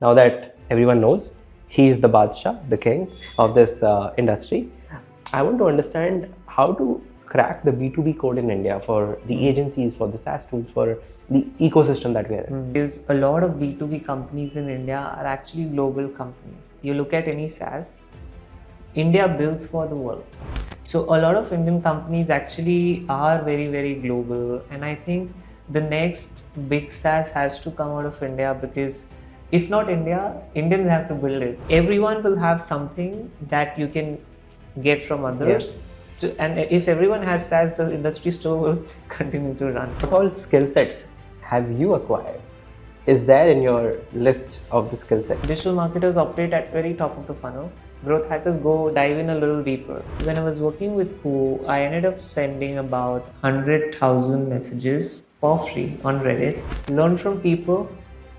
Now that everyone knows he's the Badshah, the king of this industry, I want to understand how to crack the B2B code in India for the agencies, for the SaaS tools, for the ecosystem that we are in. Is a lot of B2B companies in India are actually global companies. You look at any SaaS, India builds for the world. So a lot of Indian companies actually are very, very global. And I think the next big SaaS has to come out of India, because if not India, Indians have to build it. Everyone will have something that you can get from others. Yes. And if everyone has SaaS, the industry still will continue to run. What all skill sets have you acquired? Is there in your list of the skill sets? Digital marketers operate at very top of the funnel. Growth hackers go dive in a little deeper. When I was working with Who, I ended up sending about 100,000 messages for free on Reddit. Learn from people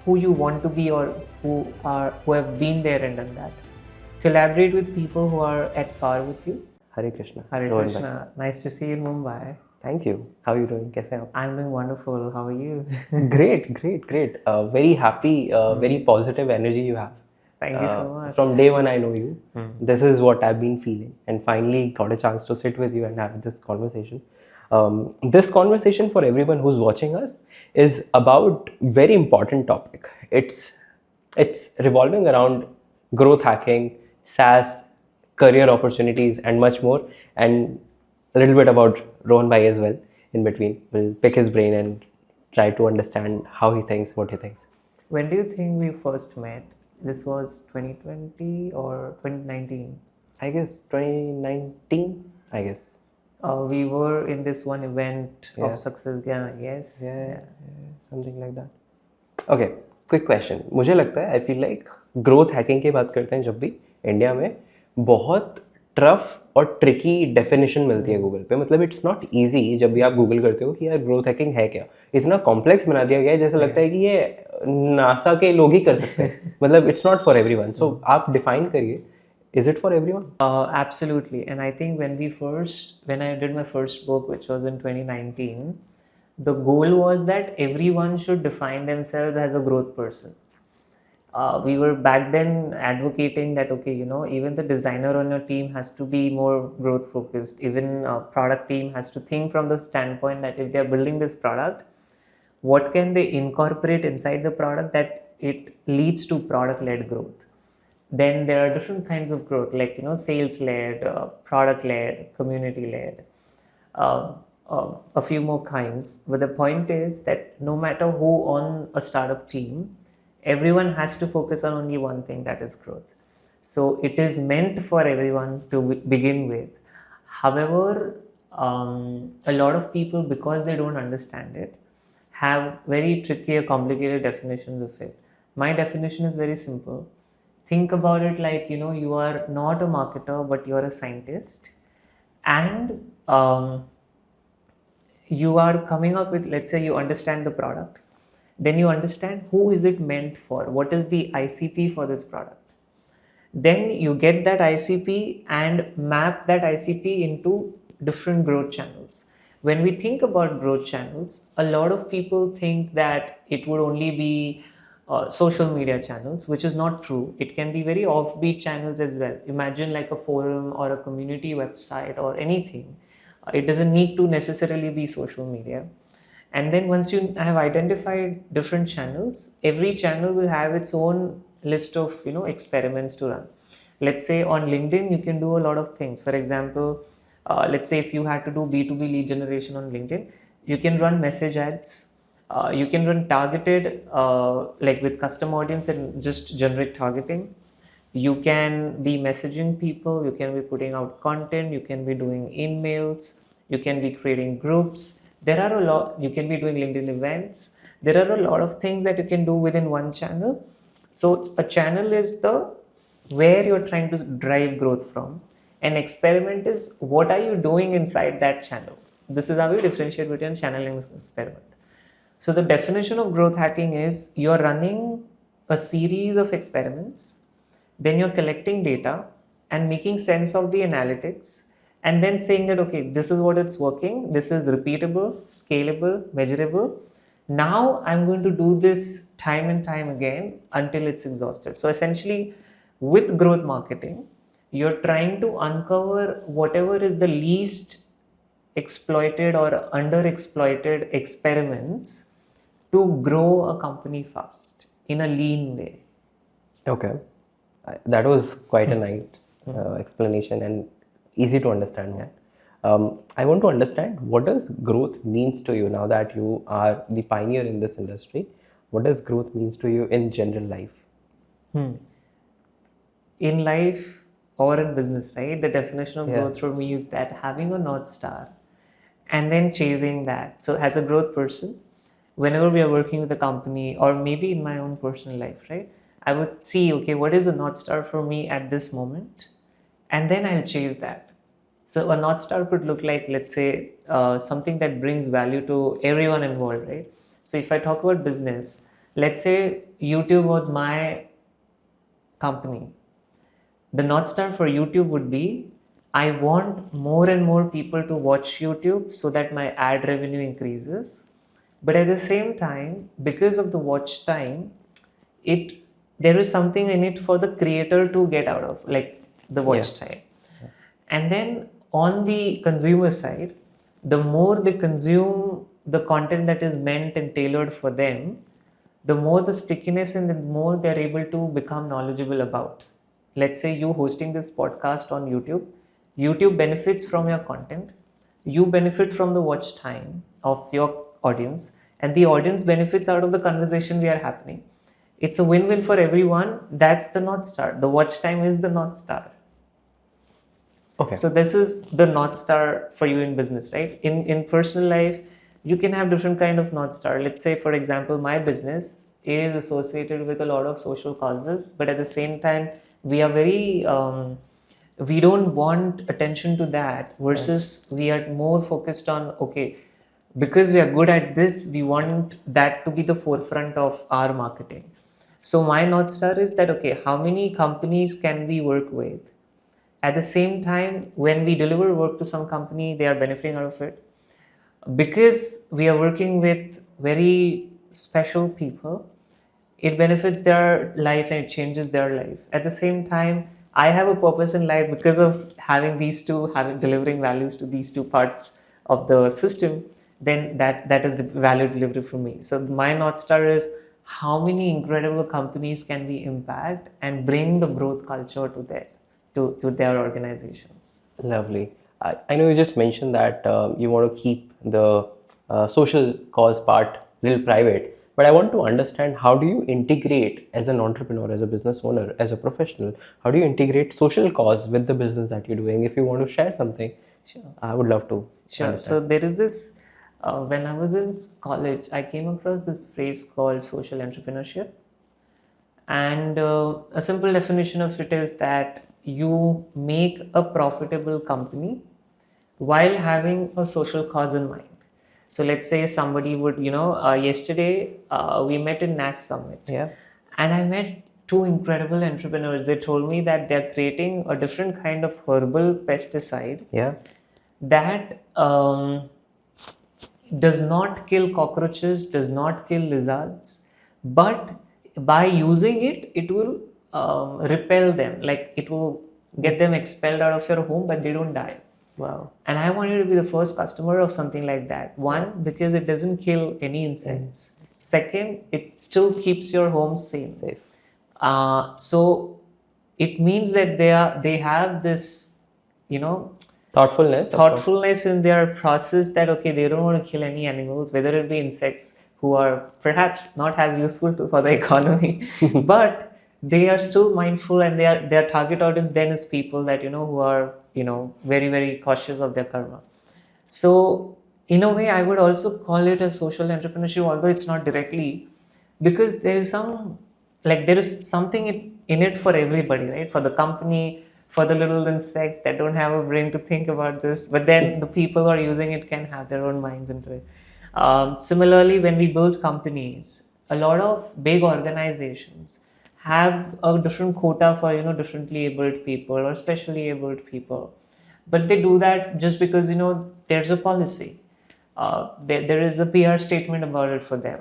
who you want to be or who have been there and done that. Collaborate with people who are at par with you. Hare Krishna. Hare Rohan Krishna. Nice to see you in Mumbai. Thank you. How are you doing? कैसे हैं आप? I'm doing wonderful. How are you? Great. Very happy, very positive energy you have. Thank you so much. From day one, I know you. This is what I've been feeling, and finally got a chance to sit with you and have this conversation. This conversation, for everyone who's watching us, is about very important topic. It's revolving around growth hacking, SaaS, career opportunities, and much more, and a little bit about Rohan Bhai as well in between. We'll pick his brain and try to understand how he thinks, what he thinks. When do you think we first met? This was 2020 or 2019? I guess 2019, I guess. We were in this one event Yeah. of Success Ghana, yes? Yeah, something like that. Okay, quick question. मुझे लगता है, I feel like growth hacking की बात करते हैं जब भी India में, बहुत टफ और ट्रिकी डेफिनेशन मिलती है गूगल पे. मतलब इट्स नॉट ईजी जब भी आप गूगल करते हो कि यार ग्रोथ हैकिंग है क्या. इतना कॉम्प्लेक्स बना दिया गया है जैसे लगता है कि ये नासा के लोग ही कर सकते हैं. मतलब इट्स नॉट फॉर एवरीवन. सो आप डिफाइन करिए, is it for everyone? Absolutely. And I think when I did my first book, which was in 2019, the goal was that everyone should define themselves as a growth person. We were back then advocating that, okay, even the designer on your team has to be more growth focused. Even product team has to think from the standpoint that if they're building this product, what can they incorporate inside the product that it leads to product led growth. Then there are different kinds of growth, like sales led, product led, community led, a few more kinds. But the point is that no matter who on a startup team, everyone has to focus on only one thing, that is growth. So it is meant for everyone to begin with. However, a lot of people, because they don't understand it, have very tricky or complicated definitions of it. My definition is very simple. Think about it like, you are not a marketer, but you're a scientist. And you are coming up with, let's say you understand the product. Then you understand who is it meant for, what is the ICP for this product. Then you get that ICP and map that ICP into different growth channels. When we think about growth channels, a lot of people think that it would only be social media channels, which is not true. It can be very offbeat channels as well. Imagine like a forum or a community website or anything. It doesn't need to necessarily be social media. And then once you have identified different channels, every channel will have its own list of experiments to run. Let's say on LinkedIn, you can do a lot of things. For example, let's say if you had to do B2B lead generation on LinkedIn, you can run message ads. You can run targeted, like with custom audience and just generic targeting. You can be messaging people, you can be putting out content, you can be doing emails, you can be creating groups. There are a lot, you can be doing LinkedIn events. There are a lot of things that you can do within one channel. So a channel is where you're trying to drive growth from. An experiment is what are you doing inside that channel. This is how we differentiate between channel and experiment. So the definition of growth hacking is you're running a series of experiments, then you're collecting data and making sense of the analytics, and then saying that, okay, this is what it's working, this is repeatable, scalable, measurable. Now I'm going to do this time and time again until it's exhausted. So essentially, with growth marketing, you're trying to uncover whatever is the least exploited or underexploited experiments to grow a company fast in a lean way. Okay. That was quite a nice explanation and easy to understand. Yeah. I want to understand, what does growth means to you now that you are the pioneer in this industry? What does growth means to you in general life? In life or in business, right? The definition of Yeah. growth for me is that having a North Star and then chasing that. So, as a growth person, whenever we are working with a company or maybe in my own personal life, right? I would see, okay, what is the North Star for me at this moment? And then I'll chase that. So, a North Star could look like, let's say, something that brings value to everyone involved, right? So, if I talk about business, let's say YouTube was my company. The North Star for YouTube would be, I want more and more people to watch YouTube so that my ad revenue increases. But at the same time, because of the watch time, it there is something in it for the creator to get out of, like the watch time. And then on the consumer side, the more they consume the content that is meant and tailored for them, the more the stickiness and the more they're able to become knowledgeable about. Let's say you hosting this podcast on YouTube, YouTube benefits from your content, you benefit from the watch time of your audience, and the audience benefits out of the conversation we are happening. It's a win-win for everyone. That's the North Star. The watch time is the North Star. Okay. So this is the North Star for you in business, right? In personal life, you can have different kind of North Star. Let's say, for example, my business is associated with a lot of social causes, but at the same time, we are very we don't want attention to that, versus we are more focused on, okay, because we are good at this, we want that to be the forefront of our marketing. So my North Star is that, okay, how many companies can we work with? At the same time, when we deliver work to some company, they are benefiting out of it. Because we are working with very special people, it benefits their life and it changes their life. At the same time, I have a purpose in life because of having these two, having delivering values to these two parts of the system. Then that is the value delivery for me. So my North Star is, how many incredible companies can we impact and bring the growth culture to their organizations. Lovely. I know you just mentioned that you want to keep the social cause part little private, but I want to understand, how do you integrate as an entrepreneur, as a business owner, as a professional, how do you integrate social cause with the business that you're doing? If you want to share something, Sure. I would love to. Sure. understand. So there is this, when I was in college, I came across this phrase called social entrepreneurship. And a simple definition of it is that you make a profitable company while having a social cause in mind. So let's say somebody would, yesterday we met in NAS Summit. Yeah. And I met two incredible entrepreneurs. They told me that they're creating a different kind of herbal pesticide Yeah. that does not kill cockroaches, does not kill lizards, but by using it, it will repel them. Like it will get them expelled out of your home, but they don't die. Wow. And I wanted to be the first customer of something like that. One, because it doesn't kill any insects. Second, it still keeps your home safe. So it means that they have this, Thoughtfulness in their process, that okay, they don't want to kill any animals, whether it be insects who are perhaps not as useful for the economy, but they are still mindful, and their target audience then is people that who are very, very cautious of their karma. So in a way, I would also call it a social entrepreneurship, although it's not directly, because there is something in it for everybody, right? For the company, for the little insect that don't have a brain to think about this, but then the people who are using it can have their own minds into it. Similarly, when we build companies, a lot of big organizations have a different quota for differently abled people or specially abled people, but they do that just because there's a policy. there is a PR statement about it for them.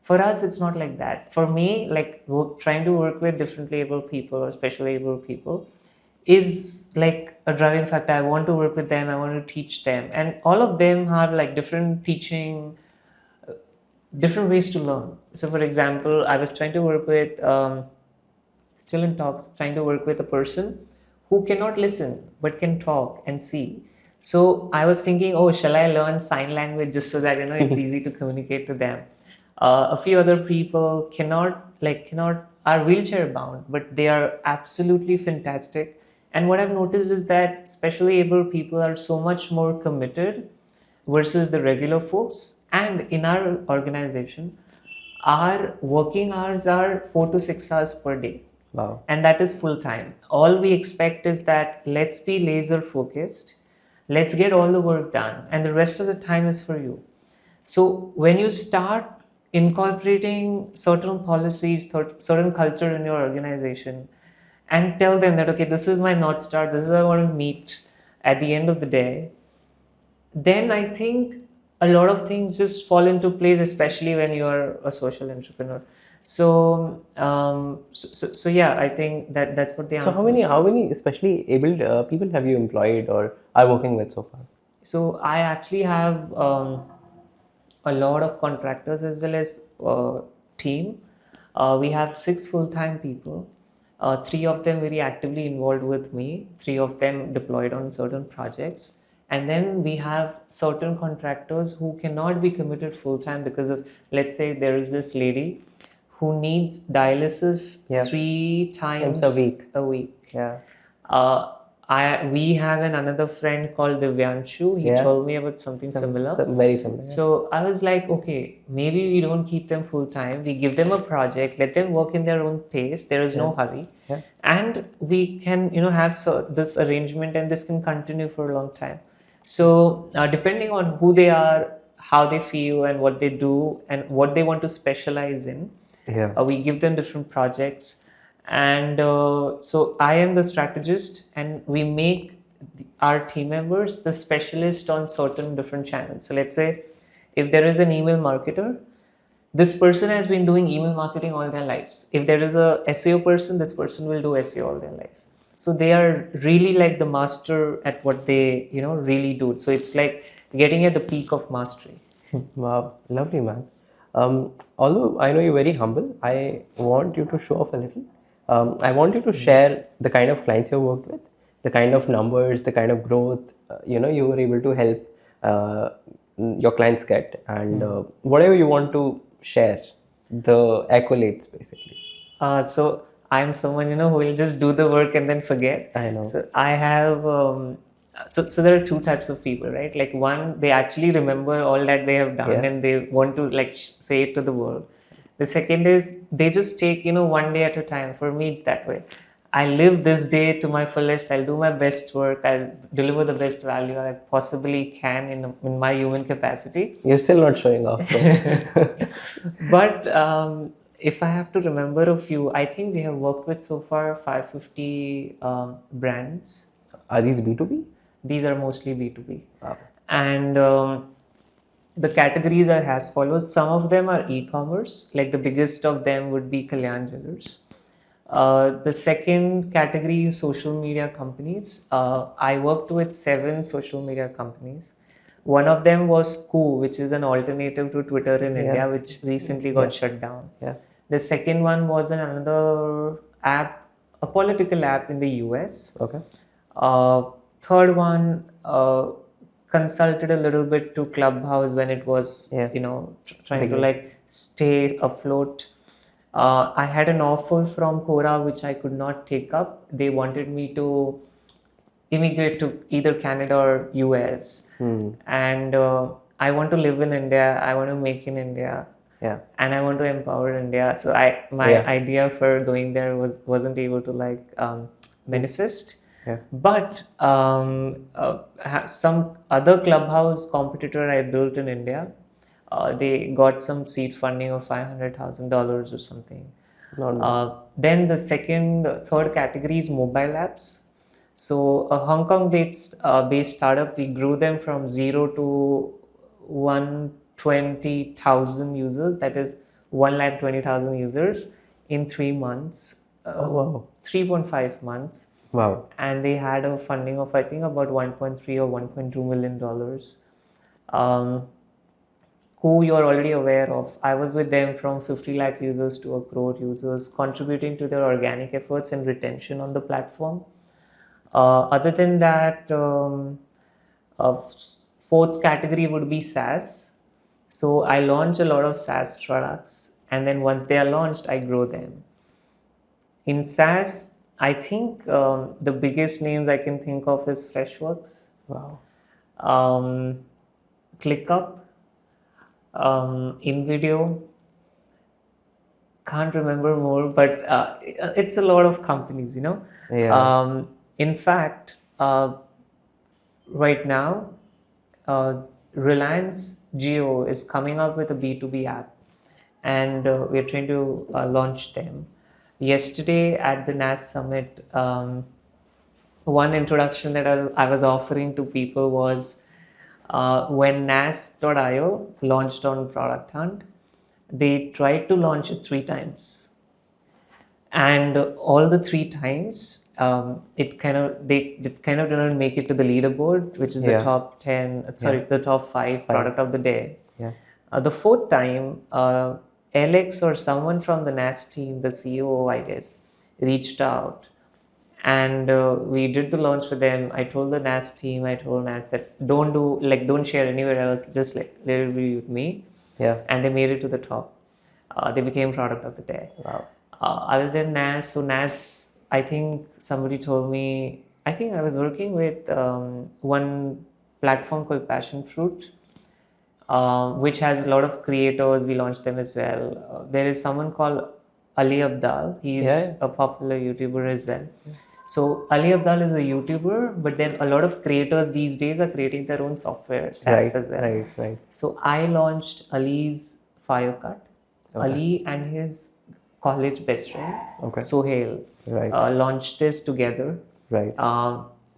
For us, it's not like that. For me, like trying to work with differently abled people or specially abled people is like a driving factor. I want to work with them. I want to teach them, and all of them have like different teaching, different ways to learn. So, for example, I was trying to work with, still in talks, trying to work with a person who cannot listen but can talk and see. So I was thinking, oh, shall I learn sign language just so that it's easy to communicate to them? A few other people cannot are wheelchair bound, but they are absolutely fantastic. And what I've noticed is that specially able people are so much more committed versus the regular folks. And in our organization, our working hours are 4 to 6 hours per day. Wow. And that is full time. All we expect is that let's be laser focused, let's get all the work done, and the rest of the time is for you. So when you start incorporating certain policies, certain culture in your organization, and tell them that, okay, this is my North Star, this is what I want to meet at the end of the day, then I think a lot of things just fall into place, especially when you're a social entrepreneur. So yeah, I think that's what the answer So how many especially abled people have you employed or are working with so far? So I actually have a lot of contractors as well as team. We have 6 full-time people. 3 of them very actively involved with me. 3 of them deployed on certain projects. And then we have certain contractors who cannot be committed full-time because of, let's say, there is this lady who needs dialysis 3 times a week. Yeah. We have another friend called Divyanshu. He told me about something similar. Very similar. So I was like, okay, maybe we don't keep them full time. We give them a project, let them work in their own pace. There is no hurry, and we can, have this arrangement, and this can continue for a long time. So depending on who they are, how they feel, and what they do, and what they want to specialize in, we give them different projects. And so I am the strategist, and we make our team members the specialist on certain different channels. So let's say if there is an email marketer, this person has been doing email marketing all their lives. If there is a SEO person, this person will do SEO all their life. So they are really like the master at what they really do. So it's like getting at the peak of mastery. Wow, lovely, man. Although I know you're very humble, I want you to show off a little. I want you to share the kind of clients you worked with, the kind of numbers, the kind of growth you were able to help your clients get, and whatever you want to share, the accolades basically. So I'm someone who will just do the work and then forget. I know. So I have so there are 2 types of people, right? Like one, they actually remember all that they have done and they want to say it to the world. The second is they just take one day at a time. For me, it's that way. I live this day to my fullest. I'll do my best work. I'll deliver the best value I possibly can in my human capacity. You're still not showing off. But if I have to remember a few, I think we have worked with so far 550 brands. Are these B2B? These are mostly B2B. Wow. And the categories are as follows. Some of them are e-commerce. Like the biggest of them would be Kalyan Jewelers. The second category is social media companies. I worked with 7 social media companies. One of them was Koo, which is an alternative to Twitter in India, which recently got shut down. The second one was another app, a political app in the US. Okay. Third one, consulted a little bit to Clubhouse when it was, trying to stay afloat. I had an offer from Quora which I could not take up. They wanted me to immigrate to either Canada or US. And I want to live in India. I want to make in India. And I want to empower India. So my idea for going there wasn't able to manifest. But some other Clubhouse competitor I built in India, they got some seed funding of $500,000 or something. Then the third category is mobile apps. So a Hong Kong based startup, we grew them from 0 to 120,000 users, that is 120,000 users in 3 months, Oh, wow. 3.5 months. Wow. And they had a funding of, I think, about 1.3 or 1.2 million dollars. Who you're already aware of. I was with them from 50 lakh users to a crore users, contributing to their organic efforts and retention on the platform. Other than that, uh, fourth category would be SaaS. So I launch a lot of SaaS products, and then once they are launched, I grow them. In SaaS, I think the biggest names I can think of is Freshworks, Wow. ClickUp, InVideo. Can't remember more, but it's a lot of companies, Yeah. In fact, right now, uh, Reliance Jio is coming up with a B2B app, and we're trying to launch them. Yesterday at the NAS Summit, one introduction that I was offering to people was when NAS.io launched on Product Hunt, they tried to launch it 3 times, and all the 3 times it kind of didn't make it to the leaderboard, which is the Yeah. top 10, sorry, Yeah. the top 5 product of the day. Yeah. The fourth time, Alex or someone from the NAS team, the CEO, I guess, reached out, and we did the launch for them. I told the NAS team, I told NAS that don't share anywhere else, just like let it be with me. Yeah. And they made it to the top. They became product of the day. Wow. Other than NAS, so NAS, I think somebody told me, I think I was working with one platform called Passion Fruit, which has a lot of creators. We launched them as well. There is someone called Ali Abdal. He's Yeah. a popular YouTuber as well. So Ali Abdal is a YouTuber, but then a lot of creators these days are creating their own software, SaaS Right. as well. Right. So I launched Ali's Firecut. Okay. Ali and his college best friend, Okay. Sohail, Right. launched this together. Right.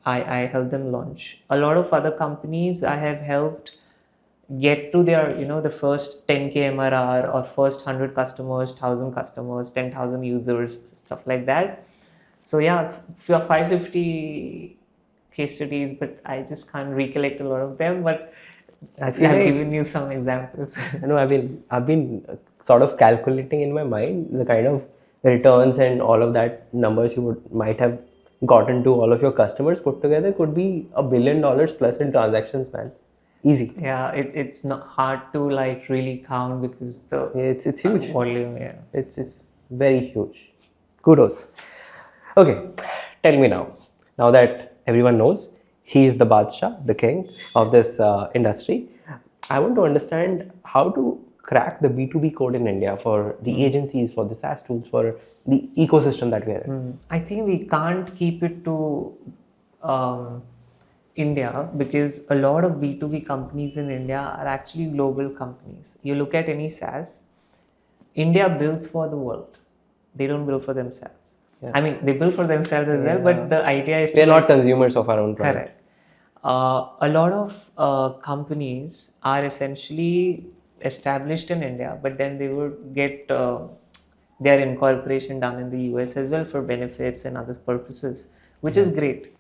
I helped them launch. A lot of other companies I have helped get to their, the first 10K MRR or first 100 customers, 1,000 customers, 10,000 users, stuff like that. So yeah, 550 case studies, but I just can't recollect a lot of them. But I I've feel like given you some examples. I know I've been sort of calculating in my mind the kind of returns and all of that numbers you might have gotten to all of your customers put together could be $1 billion plus in transactions, man. Easy. Yeah, it's not hard to like really count because the Yeah, it's huge. volume. Yeah. It's very huge. Kudos. Okay, tell me now. Now that everyone knows he is the Badshah, the king of this industry, I want to understand how to crack the B2B code in India for the agencies, for the SaaS tools, for the ecosystem that we are in. I think we can't keep it to India because a lot of B2B companies in India are actually global companies. You look at any SaaS, India builds for the world. They don't build for themselves. Yeah. I mean, they build for themselves as well, but the idea is We are to not consumers of our own product. correct. A lot of companies are essentially established in India, but then they would get their incorporation done in the US as well for benefits and other purposes, which is great.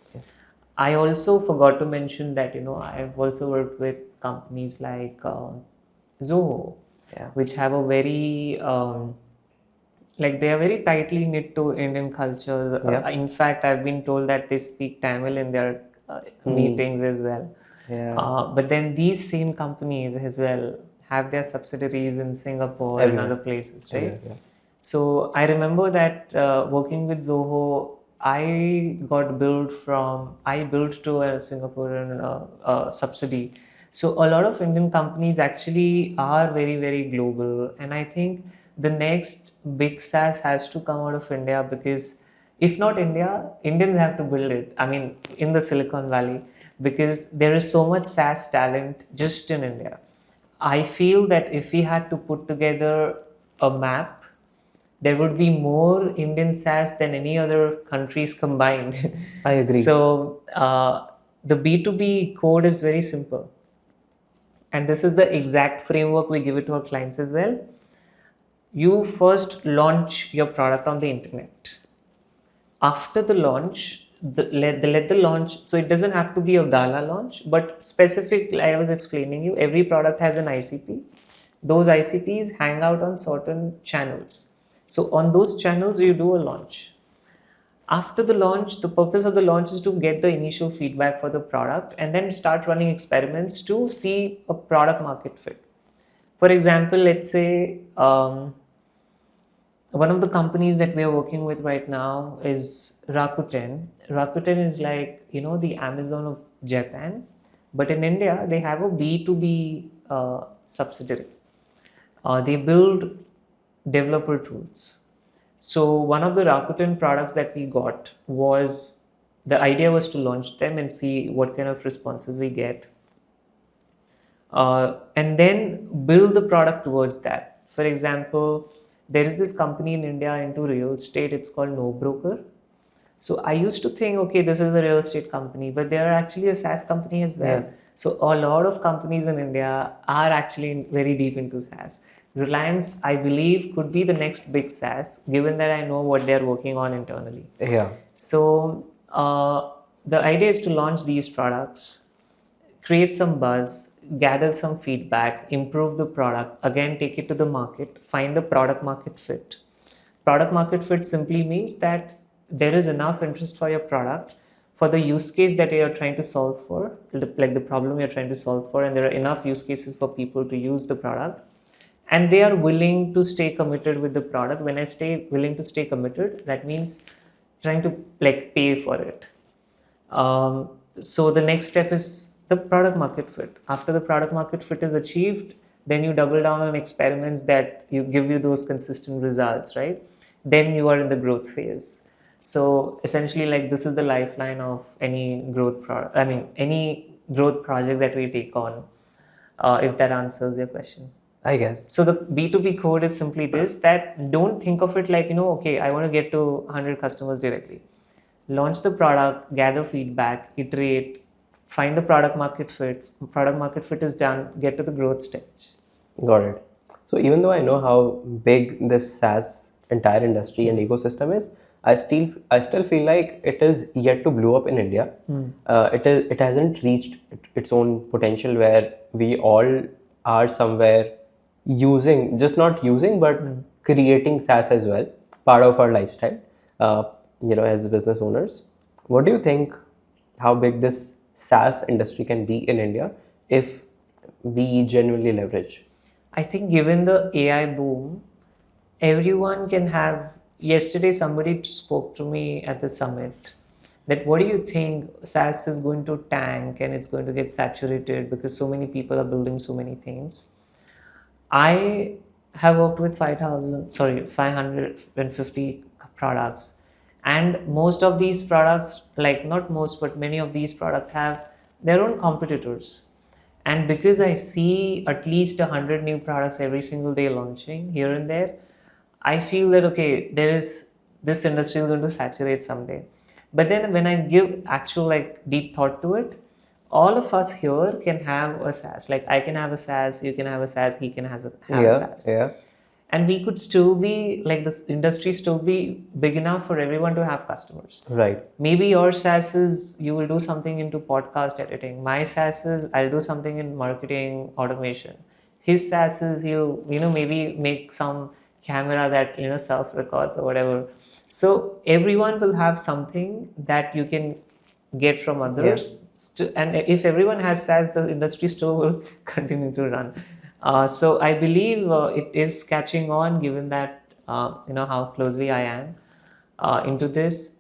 I also forgot to mention that I've also worked with companies like Zoho, Yeah. which have a very like they are very tightly knit to Indian culture. Yeah. In fact, I've been told that they speak Tamil in their meetings as well. Yeah. But then these same companies as well have their subsidiaries in Singapore Everywhere. and other places, right? Yeah. So I remember that working with Zoho, I built to a Singaporean subsidy. So a lot of Indian companies actually are very, very global. And I think the next big SaaS has to come out of India because if not India, Indians have to build it. I mean, in the Silicon Valley, because there is so much SaaS talent just in India. I feel that if we had to put together a map, there would be more Indian SaaS than any other countries combined. I agree. So the B2B code is very simple. and this is the exact framework we give it to our clients as well. You first launch your product on the internet. After the launch, let the launch, so it doesn't have to be a gala launch, but specific, I was explaining you, every product has an ICP. Those ICPs hang out on certain channels. So on those channels, you do a launch. After the launch, the purpose of the launch is to get the initial feedback for the product and then start running experiments to see a product market fit. For example, let's say one of the companies that we are working with right now is Rakuten. Rakuten is like, the Amazon of Japan, but in India, they have a B2B subsidiary. They build developer tools. So one of the Rakuten products that we got was, the idea was to launch them and see what kind of responses we get. And then build the product towards that. For example, there is this company in India into real estate, it's called No Broker. So I used to think, okay, this is a real estate company, but they are actually a SaaS company as well. Yeah. So a lot of companies in India are actually very deep into SaaS. Reliance, I believe, could be the next big SaaS, given that I know what they're working on internally. Yeah. So the idea is to launch these products, create some buzz, gather some feedback, improve the product, again take it to the market, find the product market fit. Product market fit simply means that there is enough interest for your product for the use case that you are trying to solve for, like the problem you're trying to solve for, and there are enough use cases for people to use the product, and they are willing to stay committed with the product. When I say willing to stay committed, that means trying to like pay for it. So the next step is the product market fit. After the product market fit is achieved, then you double down on experiments that you give you those consistent results, right? Then you are in the growth phase. So essentially, like, this is the lifeline of any growth product. I mean, any growth project that we take on. If that answers your question. I guess. So the B2B code is simply this, that don't think of it like, okay, I want to get to 100 customers directly. Launch the product, gather feedback, iterate, find the product market fit. Product market fit is done, get to the growth stage. Got it. So even though I know how big this SaaS entire industry and ecosystem is, I still feel like it is yet to blow up in India. It hasn't reached its own potential where we all are somewhere using, just not using, but creating SaaS as well, part of our lifestyle. As business owners, what do you think? How big this SaaS industry can be in India if we genuinely leverage? I think given the AI boom, everyone can have. Yesterday, somebody spoke to me at the summit that what do you think, SaaS is going to tank and it's going to get saturated because so many people are building so many things. I have worked with 550 products, and most of these products, like not most, but many of these products have their own competitors. And because I see at least 100 new products every single day launching here and there, I feel that, okay, this industry is going to saturate someday. But then when I give actual like deep thought to it, all of us here can have a SaaS. Like I can have a SaaS, you can have a SaaS, he can have a SaaS. Yeah. And we could still be like, this industry still be big enough for everyone to have customers. Right. Maybe your SaaS is you will do something into podcast editing. My SaaS is I'll do something in marketing automation. His SaaS is he'll maybe make some camera that self records or whatever. So everyone will have something that you can get from others. Yeah. And if everyone has SaaS, the industry still will continue to run. So I believe it is catching on, given that how closely I am into this.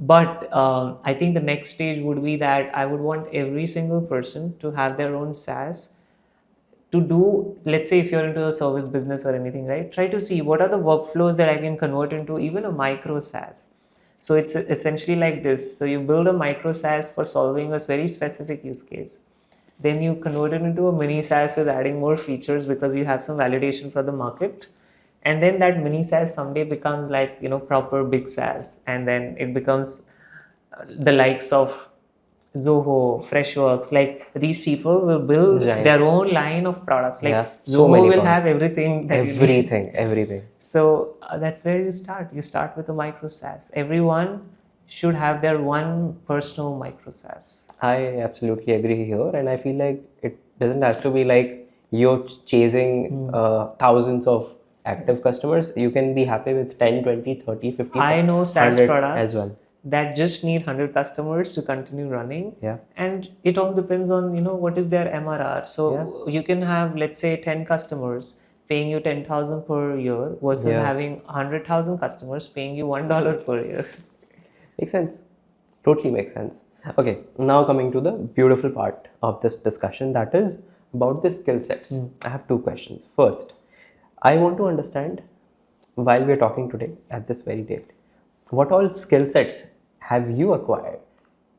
But I think the next stage would be that I would want every single person to have their own SaaS. To do, let's say if you're into a service business or anything, right? Try to see what are the workflows that I can convert into even a micro SaaS. So it's essentially like this. So you build a micro SaaS for solving a very specific use case. Then you convert it into a mini SaaS with adding more features because you have some validation for the market. And then that mini SaaS someday becomes like, proper big SaaS. And then it becomes the likes of Zoho, Freshworks, like these people will build Giants. their own line of products. Like Yeah, so Zoho many will products. have everything that you need. Everything. So that's where you start. You start with a micro SaaS. Everyone should have their one personal micro SaaS. I absolutely agree here, and I feel like it doesn't have to be like you're chasing thousands of active customers. You can be happy with 10, 20, 30, 50, I know SaaS 100 products as well. that just need 100 customers to continue running. Yeah. And it all depends on, what is their MRR. So you can have, let's say, 10 customers paying you 10,000 per year versus having 100,000 customers paying you $1 per year. Makes sense. Totally makes sense. Okay, now coming to the beautiful part of this discussion, that is about the skill sets. I have two questions. First, I want to understand, while we are talking today at this very date, what all skill sets have you acquired?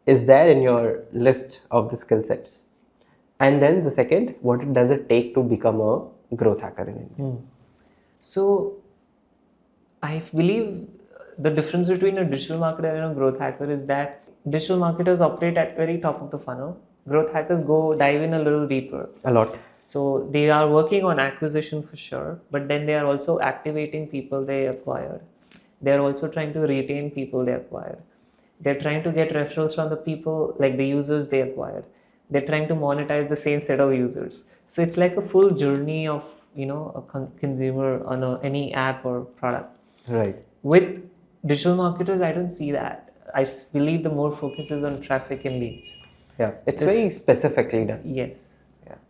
Is there in your list of the skill sets? And then the second, what does it take to become a growth hacker in India? So I believe the difference between a digital marketer and a growth hacker is that digital marketers operate at very top of the funnel. Growth hackers go dive in a little deeper. A lot. So they are working on acquisition for sure, but then they are also activating people they acquired. They are also trying to retain people they acquired. They're trying to get referrals from the people, like the users they acquired. They're trying to monetize the same set of users. So it's like a full journey of a consumer on any app or product. Right. With digital marketers, I don't see that. I believe the more focus is on traffic and leads. Yeah, it's very specifically done. Yes.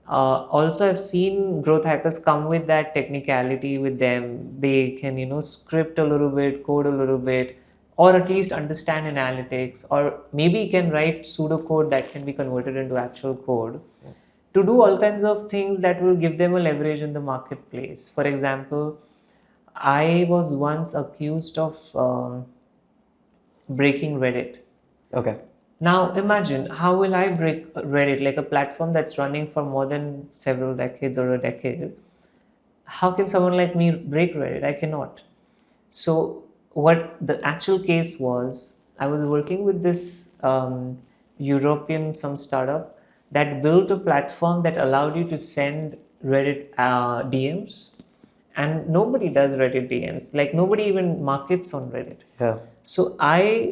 Also, I've seen growth hackers come with that technicality with them. They can, script a little bit, code a little bit, or at least understand analytics, or maybe can write pseudocode that can be converted into actual code to do all kinds of things that will give them a leverage in the marketplace. For example, I was once accused of breaking Reddit. Okay. Now imagine, how will I break Reddit, like a platform that's running for more than several decades or a decade? How can someone like me break Reddit? I cannot. So what the actual case was, I was working with this European some startup that built a platform that allowed you to send Reddit DMs, and nobody does Reddit DMs. Like nobody even markets on Reddit. Yeah. So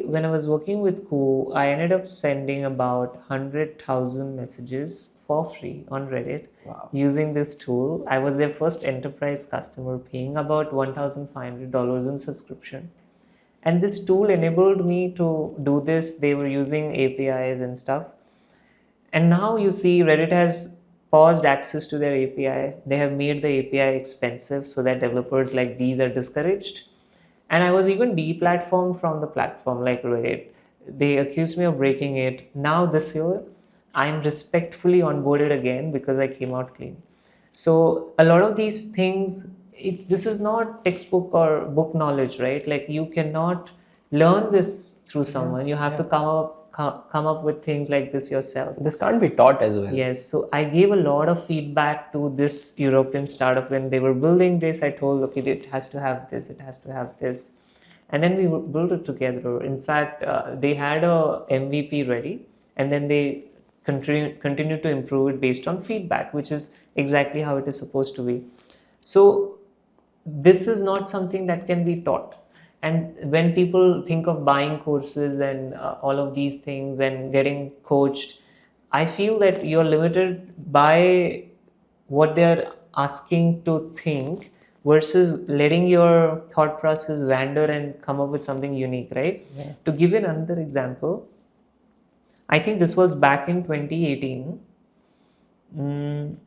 when I was working with Ku, I ended up sending about 100,000 messages for free on Reddit using this tool. I was their first enterprise customer, paying about $1,500 in subscription. And this tool enabled me to do this. They were using APIs and stuff. And now you see Reddit has paused access to their API. They have made the API expensive so that developers like these are discouraged. And I was even deplatformed from the platform like Reddit. They accused me of breaking it. Now this year, I'm respectfully onboarded again because I came out clean. So a lot of these things, this is not textbook or book knowledge, right? Like you cannot learn this through someone. You have to come up with things like this yourself. This can't be taught as well. Yes, so I gave a lot of feedback to this European startup when they were building this. I told, okay, it has to have this, it has to have this. And then we built it together. In fact, they had a MVP ready, and then they continued to improve it based on feedback, which is exactly how it is supposed to be. So this is not something that can be taught. And when people think of buying courses and all of these things and getting coached, I feel that you're limited by what they're asking to think versus letting your thought process wander and come up with something unique, right? Yeah. To give you another example, I think this was back in 2018.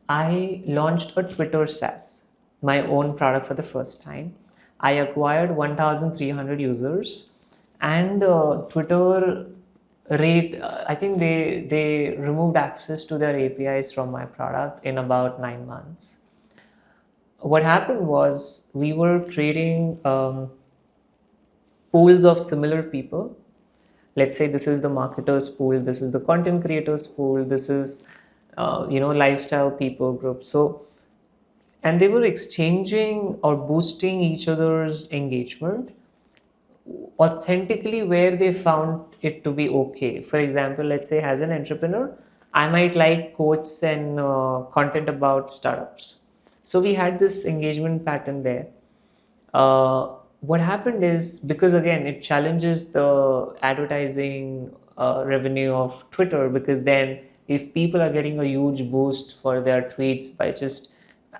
I launched a Twitter SaaS, my own product for the first time. I acquired 1,300 users, and Twitter I think they removed access to their APIs from my product in about 9 months. What happened was we were creating pools of similar people. Let's say this is the marketers pool, this is the content creators pool, this is lifestyle people group. So, and they were exchanging or boosting each other's engagement authentically where they found it to be okay. For example, let's say as an entrepreneur, I might like quotes and content about startups. So we had this engagement pattern there. What happened is, because again it challenges the advertising revenue of Twitter, because then if people are getting a huge boost for their tweets by just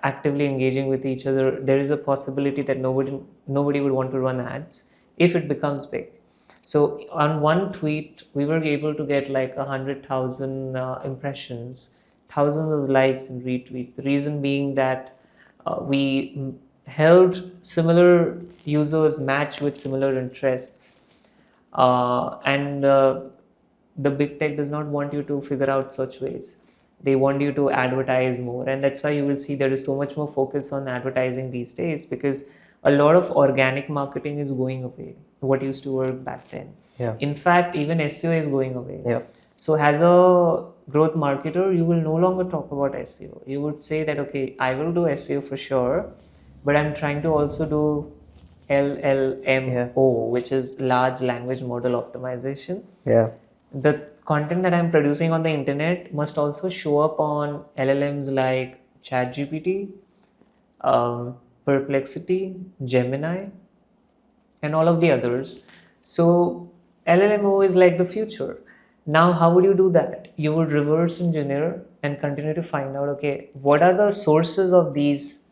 actively engaging with each other, there is a possibility that nobody would want to run ads if it becomes big. So on one tweet, we were able to get like 100,000 impressions, thousands of likes and retweets. The reason being that we held similar users match with similar interests, and the big tech does not want you to figure out such ways. They want you to advertise more, and that's why you will see there is so much more focus on advertising these days, because a lot of organic marketing is going away, what used to work back then. In fact, even SEO is going away. So as a growth marketer, you will no longer talk about SEO. You would say that, okay, I will do SEO for sure, but I'm trying to also do LLMO, which is large language model optimization. The content that I'm producing on the internet must also show up on LLMs like ChatGPT, Perplexity, Gemini, and all of the others. So LLMO is like the future. Now, how would you do that? You would reverse engineer and continue to find out, okay, what are the sources of these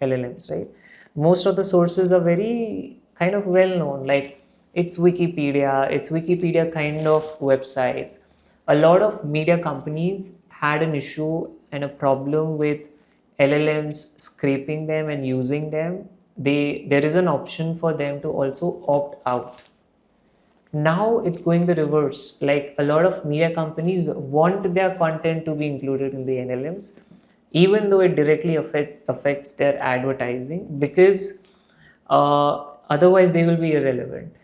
LLMs, right? Most of the sources are very kind of well known, like it's Wikipedia kind of websites. A lot of media companies had an issue and a problem with LLMs scraping them and using them. There is an option for them to also opt out. Now it's going the reverse. Like a lot of media companies want their content to be included in the LLMs, even though it directly affects their advertising, because otherwise they will be irrelevant.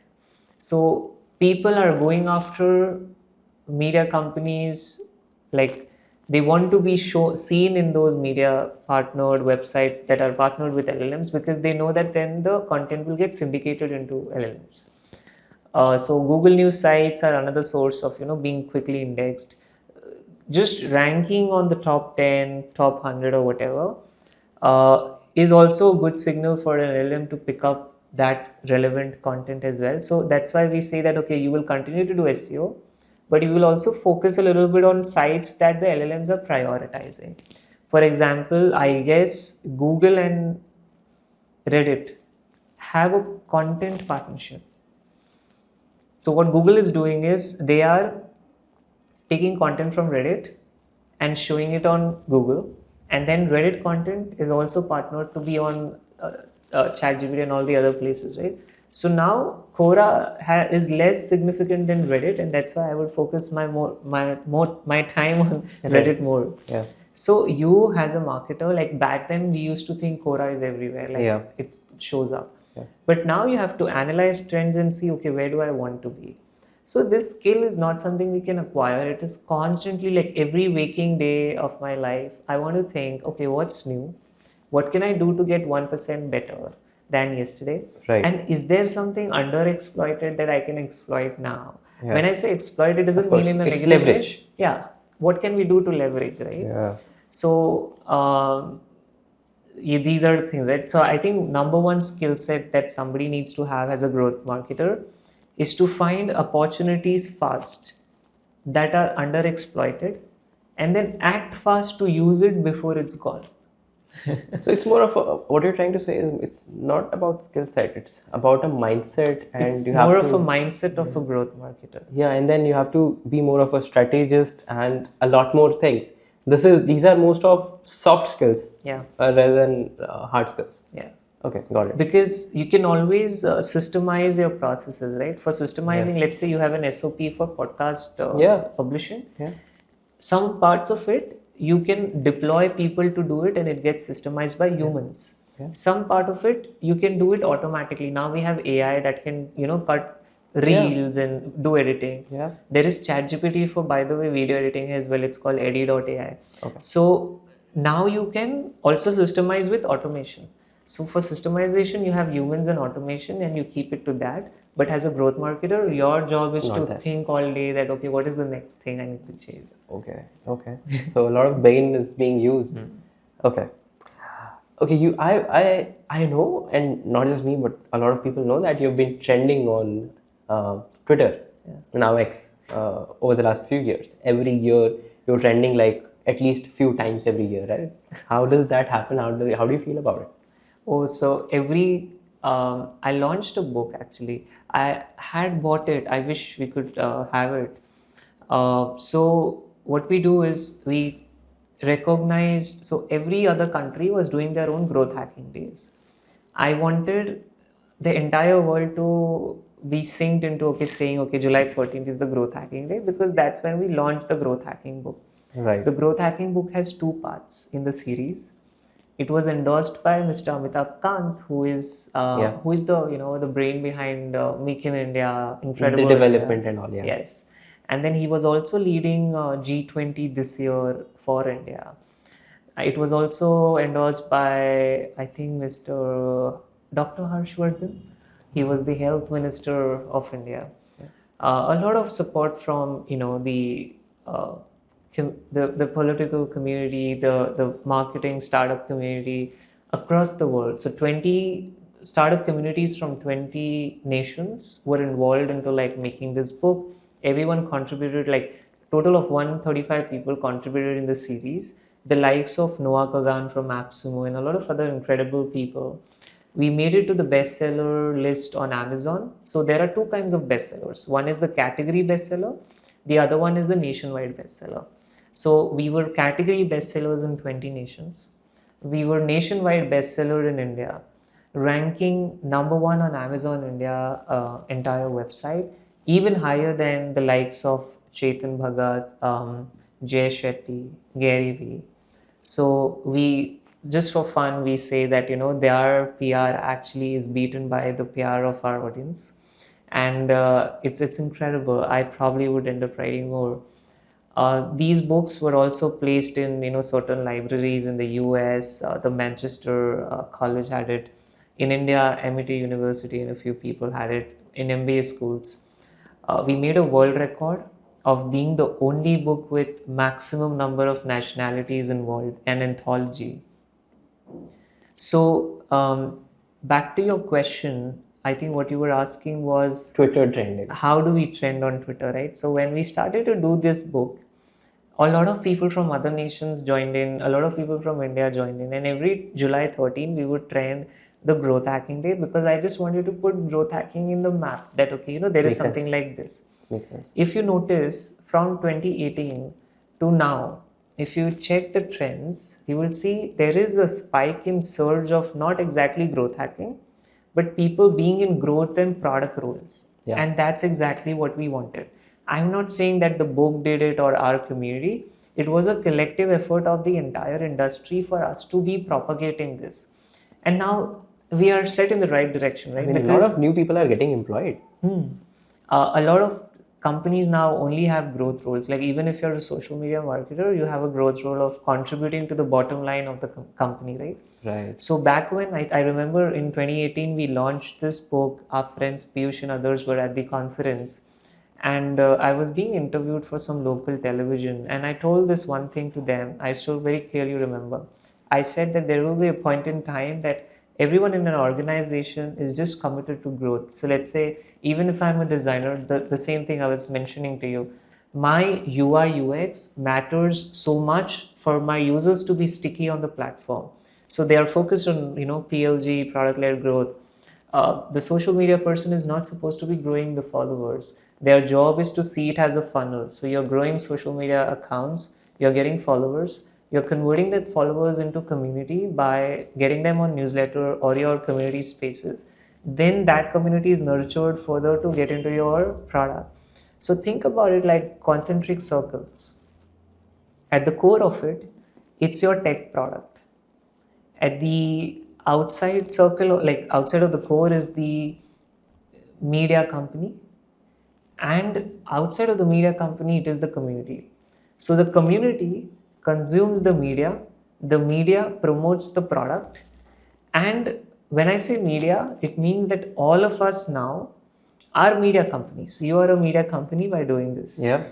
So people are going after media companies, like they want to be seen in those media partnered websites that are partnered with LLMs, because they know that then the content will get syndicated into LLMs. So Google News sites are another source of being quickly indexed. Just ranking on the top 10, top 100 or whatever is also a good signal for an LLM to pick up that relevant content as well. So that's why we say that, okay, you will continue to do SEO, but you will also focus a little bit on sites that the LLMs are prioritizing. For example, I guess Google and Reddit have a content partnership. So what Google is doing is they are taking content from Reddit and showing it on Google, and then Reddit content is also partnered to be on ChatGPT and all the other places, right? So now Quora is less significant than Reddit, and that's why I would focus my time on Reddit more. So you as a marketer, like back then we used to think Quora is everywhere, like it shows up. But now you have to analyze trends and see, okay, where do I want to be? So this skill is not something we can acquire. It is constantly, like every waking day of my life, I want to think, okay, what's new? What can I do to get 1% better than yesterday? And is there something underexploited that I can exploit now? When I say exploit, it doesn't mean in a negative leverage. way. What can we do to leverage, right? So these are the things, right? So I think number one skill set that somebody needs to have as a growth marketer is to find opportunities fast that are underexploited, and then act fast to use it before it's gone. So it's more of what you're trying to say is it's not about skill set, it's about a mindset, and It's you have more to, of a mindset of a growth marketer. and then you have to be more of a strategist and a lot more things. These are most of soft skills, rather than hard skills. Okay, got it. Because you can always systemize your processes, right? For systemizing, let's say you have an SOP for podcast publishing. Some parts of it you can deploy people to do it, and it gets systemized by humans. Some part of it you can do it automatically. Now we have AI that can cut reels and do editing. There is ChatGPT for, by the way, video editing as well. It's called eddy.ai. So now you can also systemize with automation. So for systemization, you have humans and automation, and you keep it to that. But as a growth marketer, your job It's is not to that. think all day that, okay, what is the next thing I need to chase? Okay. So a lot of brain is being used. Okay. Okay, I know, and not just me, but a lot of people know that you've been trending on Twitter, now X, over the last few years. Every year you're trending like at least few times every year, right? How does that happen? How do you feel about it? Oh, so I launched a book actually. I had bought it. I wish we could have it. So what we do is we recognized, so every other country was doing their own growth hacking days. I wanted the entire world to be synced into, okay, saying, okay, July 14th is the growth hacking day, because that's when we launched the growth hacking book. Right. The growth hacking book has 2 parts in the series. It was endorsed by Mr. Amitabh Kant, who is the the brain behind Make in India, Incredible The India. development and all, yeah. Yes, and then he was also leading G20 this year for India. It was also endorsed by, I think, Mr. Dr. Harshvardhan. He was the health minister of India. A lot of support from uh, the political community, the marketing startup community across the world. So 20 startup communities from 20 nations were involved into like making this book. Everyone contributed, like total of 135 people contributed in the series. The likes of Noah Kagan from AppSumo and a lot of other incredible people. We made it to the bestseller list on Amazon. So there are 2 kinds of bestsellers. One is the category bestseller, the other one is the nationwide bestseller. So we were category bestsellers in 20 nations. We were nationwide bestseller in India, ranking #1 on Amazon India entire website, even higher than the likes of Chetan Bhagat, Jay Shetty, Gary Vee. So we, just for fun, we say that their PR actually is beaten by the PR of our audience, and it's incredible. I probably would end up writing more. These books were also placed in certain libraries in the US. The Manchester College had it. In India, MIT University and a few people had it in MBA schools. We made a world record of being the only book with maximum number of nationalities involved, an anthology. So back to your question, I think what you were asking was Twitter trending. how do we trend on Twitter, right? So when we started to do this book, a lot of people from other nations joined in, a lot of people from India joined in, and every July 13 we would trend the growth hacking day, because I just wanted to put growth hacking in the map that, okay, there is Makes something sense. like this. Makes sense. If you notice from 2018 to now, if you check the trends, you will see there is a spike in surge of not exactly growth hacking, but people being in growth and product roles. Yeah. And that's exactly what we wanted. I'm not saying that the book did it or our community. It was a collective effort of the entire industry for us to be propagating this. And now we are set in the right direction, right? I mean, a lot of new people are getting employed. A lot of companies now only have growth roles. Like even if you're a social media marketer, you have a growth role of contributing to the bottom line of the company, right? Right. So back when I remember in 2018, we launched this book. Our friends Piyush and others were at the conference, and I was being interviewed for some local television, and I told this one thing to them. I still very clearly remember. I said that there will be a point in time that everyone in an organization is just committed to growth. So let's say, even if I'm a designer, the same thing I was mentioning to you, my UI UX matters so much for my users to be sticky on the platform. So they are focused on PLG, product led growth. The social media person is not supposed to be growing the followers. Their job is to see it as a funnel. So you're growing social media accounts, you're getting followers, you're converting that followers into community by getting them on newsletter or your community spaces. Then that community is nurtured further to get into your product. So think about it like concentric circles. At the core of it, it's your tech product. At the outside circle, like outside of the core, is the media company, and outside of the media company, it is the community. So the community consumes the media promotes the product, and when I say media, it means that all of us now Our media companies, you are a media company by doing this. Yeah.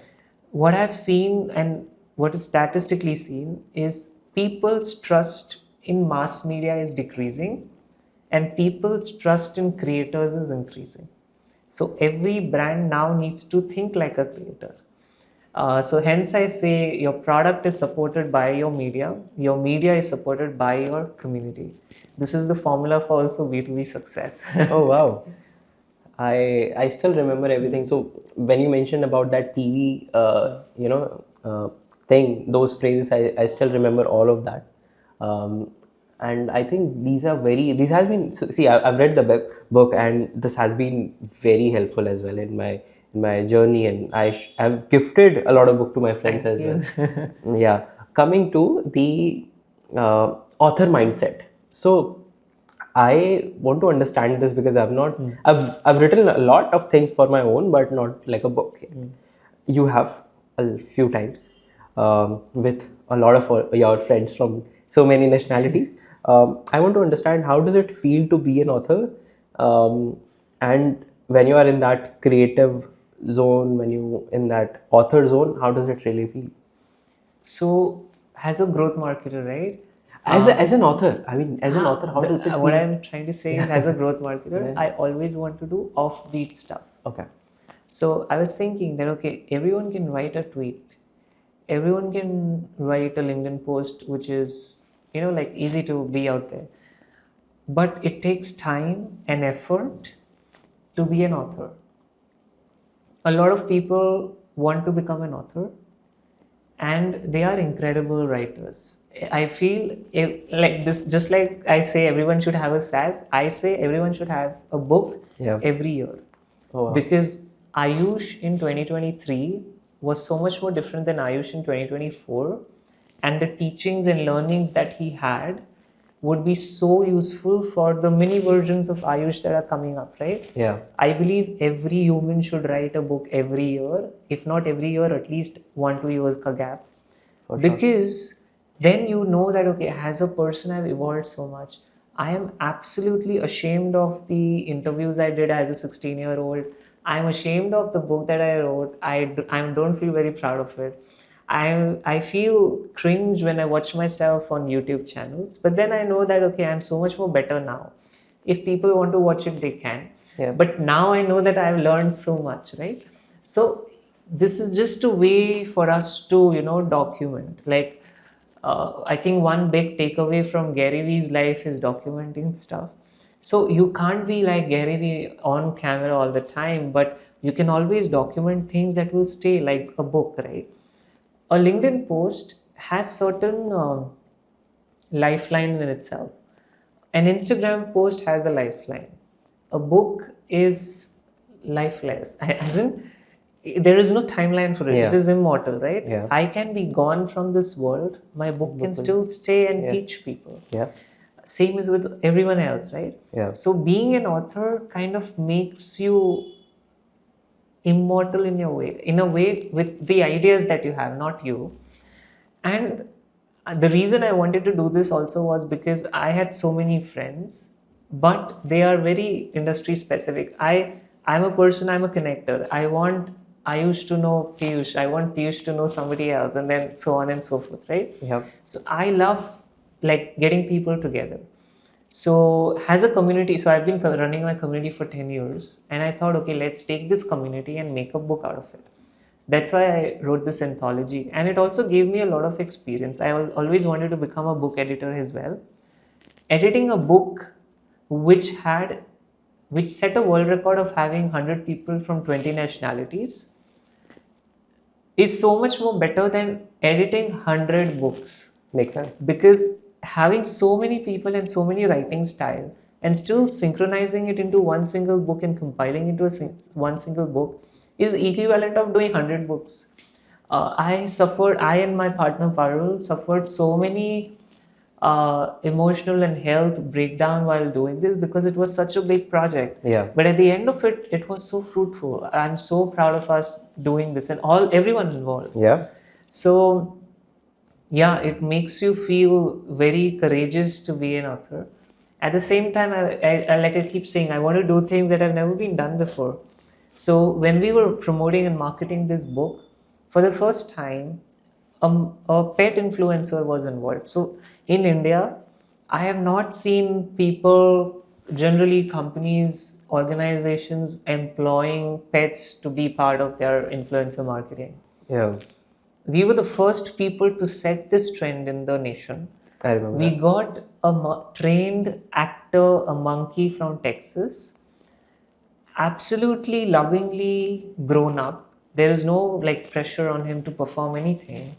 What I've seen and what is statistically seen is people's trust in mass media is decreasing and people's trust in creators is increasing. So every brand now needs to think like a creator. So hence I say your product is supported by your media is supported by your community. This is the formula for also B2B success. Oh wow. I still remember everything. So when you mentioned about that TV, thing, those phrases, I still remember all of that. And I think these has been, so, see, I've read the book, and this has been very helpful as well in my journey, and I've gifted a lot of book to my friends as well. Yeah. Coming to the author mindset. So I want to understand this because I've written a lot of things for my own, but not like a book. You have a few times with a lot of your friends from so many nationalities. I want to understand, how does it feel to be an author, and when you are in that creative zone, when you in that author zone, how does it really feel? So, as a growth marketer, right? As an author, I mean, as an author, how does it feel? What I'm trying to say is, as a growth marketer, I always want to do offbeat stuff. Okay. So I was thinking that, okay, everyone can write a tweet, everyone can write a LinkedIn post, which is, like easy to be out there. But it takes time and effort to be an author. A lot of people want to become an author, and they are incredible writers. I feel like this, just like I say everyone should have a SaaS, I say everyone should have a book every year. Oh, wow. Because Ayush in 2023 was so much more different than Ayush in 2024, and the teachings and learnings that he had would be so useful for the mini versions of Ayush that are coming up, right? Yeah. I believe every human should write a book every year, if not every year, at least 1-2 years ka gap. For sure. Because then you know that, okay, as a person, I've evolved so much. I am absolutely ashamed of the interviews I did as a 16-year-old. I'm ashamed of the book that I wrote. I don't feel very proud of it. I feel cringe when I watch myself on YouTube channels. But then I know that, okay, I'm so much more better now. If people want to watch it, they can. Yeah. But now I know that I've learned so much, right? So this is just a way for us to, document. Like, I think one big takeaway from Gary Vee's life is documenting stuff. So you can't be like Gary Vee on camera all the time, but you can always document things that will stay, like a book, right? A LinkedIn post has certain lifeline in itself. An Instagram post has a lifeline. A book is lifeless. As in, there is no timeline for it. Yeah. It is immortal, right? Yeah. I can be gone from this world. My book can still stay and teach people. Yeah. Same is with everyone else, right? Yeah. So being an author kind of makes you immortal in a way with the ideas that you have, not you. And the reason I wanted to do this also was because I had so many friends, but they are very industry specific. I'm a person, I'm a connector. I want Ayush to know Piyush, I want Piyush to know somebody else, and then so on and so forth, right? Yeah. So I love like getting people together. So as a community, so I've been running my community for 10 years, and I thought, okay, let's take this community and make a book out of it. That's why I wrote this anthology, and it also gave me a lot of experience. I always wanted to become a book editor as well. Editing a book which set a world record of having 100 people from 20 nationalities is so much more better than editing 100 books. Makes sense. Because having so many people and so many writing style and still synchronizing it into one single book and compiling into one single book is equivalent of doing 100 books. I and my partner Parul suffered so many emotional and health breakdown while doing this because it was such a big project. Yeah. But at the end of it, it was so fruitful. I'm so proud of us doing this and everyone involved. Yeah. So yeah, it makes you feel very courageous to be an author. At the same time, I like I keep saying, I want to do things that have never been done before. So when we were promoting and marketing this book, for the first time, a pet influencer was involved. So in India, I have not seen people, generally companies, organizations employing pets to be part of their influencer marketing. Yeah, We were the first people to set this trend in the nation. I remember We that. got a trained actor, a monkey from Texas, absolutely lovingly grown up. There is no like pressure on him to perform anything.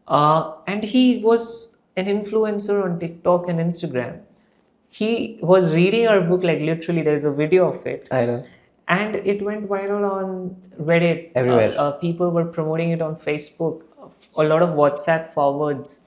And he was an influencer on TikTok and Instagram. He was reading our book, like literally, there's a video of it. I know. And it went viral on Reddit. Everywhere. People were promoting it on Facebook, a lot of WhatsApp forwards.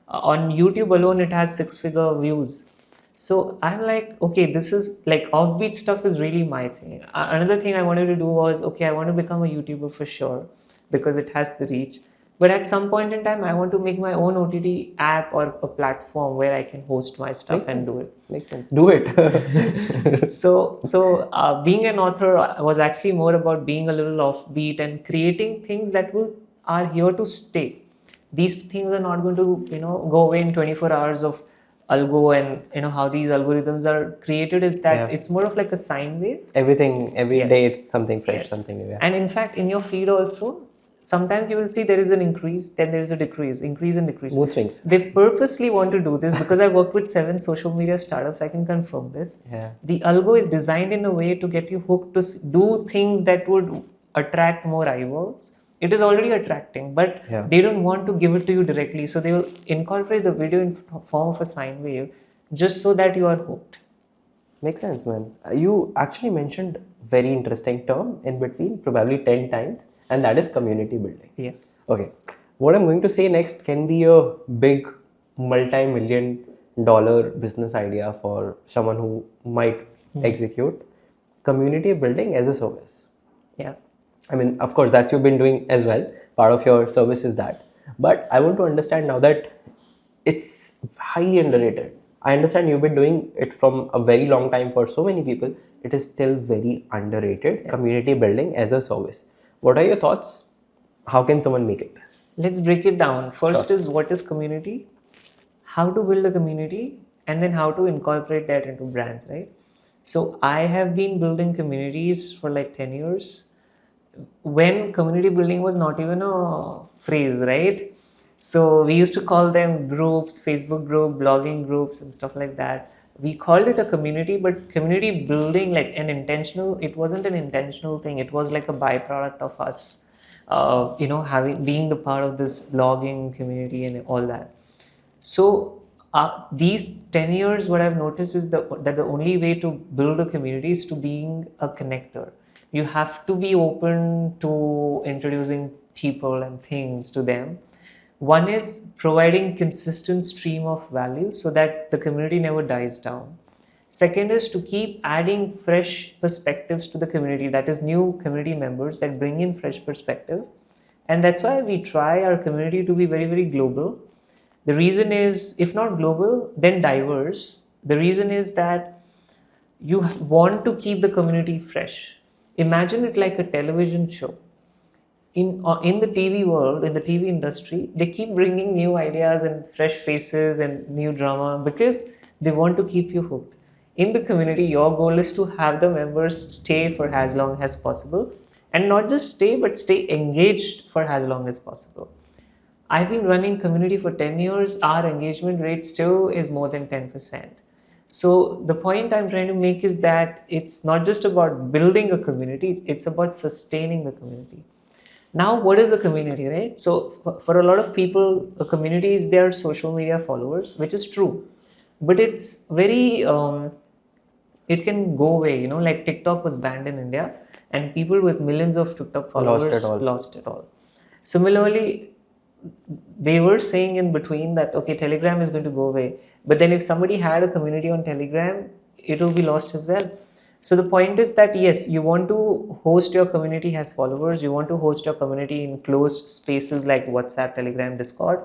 On YouTube alone, it has six-figure views. So I'm like, okay, this is like offbeat stuff is really my thing. Another thing I wanted to do was, okay, I want to become a YouTuber for sure because it has the reach. But at some point in time, I want to make my own OTT app or a platform where I can host my stuff Makes and sense. do it. Makes sense. Do it. So being an author was actually more about being a little offbeat and creating things that are here to stay. These things are not going to, go away in 24 hours of algo, and how these algorithms are created is that Yeah. it's more of like a sine wave. Everything, every Yes. day it's something fresh, Yes. something new. Yeah. And in fact, in your feed also, sometimes you will see there is an increase, then there is a decrease, increase and decrease. Mood swings. They purposely want to do this because I worked with 7 social media startups. I can confirm this. Yeah. The algo is designed in a way to get you hooked to do things that would attract more eyeballs. It is already attracting, but Yeah. they don't want to give it to you directly. So they will incorporate the video in form of a sine wave just so that you are hooked. Makes sense, man. You actually mentioned very interesting term in between, probably 10 times, and that is community building. Yes. Okay. What I'm going to say next can be a big multi-million dollar business idea for someone who might execute community building as a service. Yeah. I mean, of course, that's you've been doing as well. Part of your service is that. But I want to understand now that it's highly underrated. I understand you've been doing it from a very long time for so many people. It is still very underrated, community building as a service. What are your thoughts? How can someone make it? Let's break it down. First is what is community, how to build a community, and then how to incorporate that into brands, right? So I have been building communities for like 10 years when community building was not even a phrase, right? So we used to call them groups, Facebook group, blogging groups, and stuff like that. We called it a community, but community building, like it wasn't an intentional thing. It was like a byproduct of us, being the part of this blogging community and all that. So these 10 years, what I've noticed is that the only way to build a community is to being a connector. You have to be open to introducing people and things to them. One is providing consistent stream of value so that the community never dies down. Second is to keep adding fresh perspectives to the community, that is new community members that bring in fresh perspective. And that's why we try our community to be very, very global. The reason is, if not global, then diverse. The reason is that you want to keep the community fresh. Imagine it like a television show. In the TV world, in the TV industry, they keep bringing new ideas and fresh faces and new drama because they want to keep you hooked. In the community, your goal is to have the members stay for as long as possible, and not just stay, but stay engaged for as long as possible. I've been running community for 10 years. Our engagement rate still is more than 10%. So the point I'm trying to make is that it's not just about building a community, it's about sustaining the community. Now, what is a community, right? So for a lot of people, a community is their social media followers, which is true. But it's very, it can go away, like TikTok was banned in India and people with millions of TikTok followers lost it all. Similarly, they were saying in between that, okay, Telegram is going to go away. But then if somebody had a community on Telegram, it will be lost as well. So the point is that, yes, you want to host your community as followers. You want to host your community in closed spaces like WhatsApp, Telegram, Discord.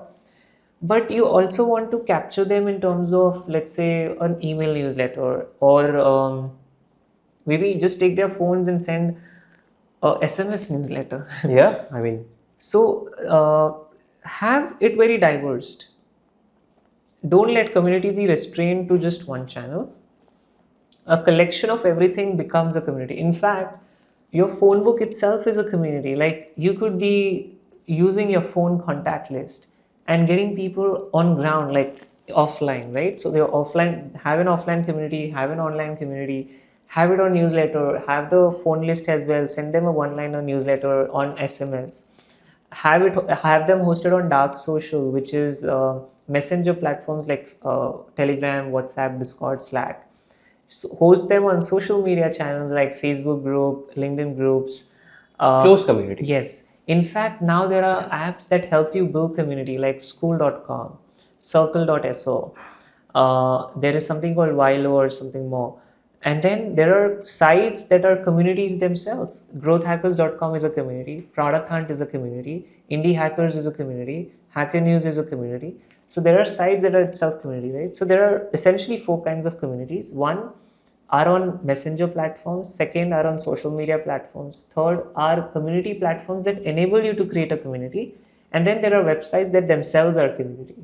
But you also want to capture them in terms of, let's say, an email newsletter, or maybe just take their phones and send SMS newsletter. Yeah, I mean, So have it very diverse. Don't let community be restrained to just one channel. A collection of everything becomes a community. In fact, your phone book itself is a community. Like you could be using your phone contact list and getting people on ground, like offline, right? So they're offline, have an offline community, have an online community, have it on newsletter, have the phone list as well, send them a one-liner newsletter on SMS, have them hosted on dark social, which is messenger platforms like Telegram, WhatsApp, Discord, Slack. So host them on social media channels like Facebook group, LinkedIn groups. close communities. Yes. In fact, now there are apps that help you build community like school.com, circle.so. There is something called Vilo or something more. And then there are sites that are communities themselves. Growthhackers.com is a community, Product Hunt is a community, Indie Hackers is a community, Hacker News is a community. So there are sites that are itself community, right? So there are essentially four kinds of communities. One are on messenger platforms, second are on social media platforms, third are community platforms that enable you to create a community, and then there are websites that themselves are community.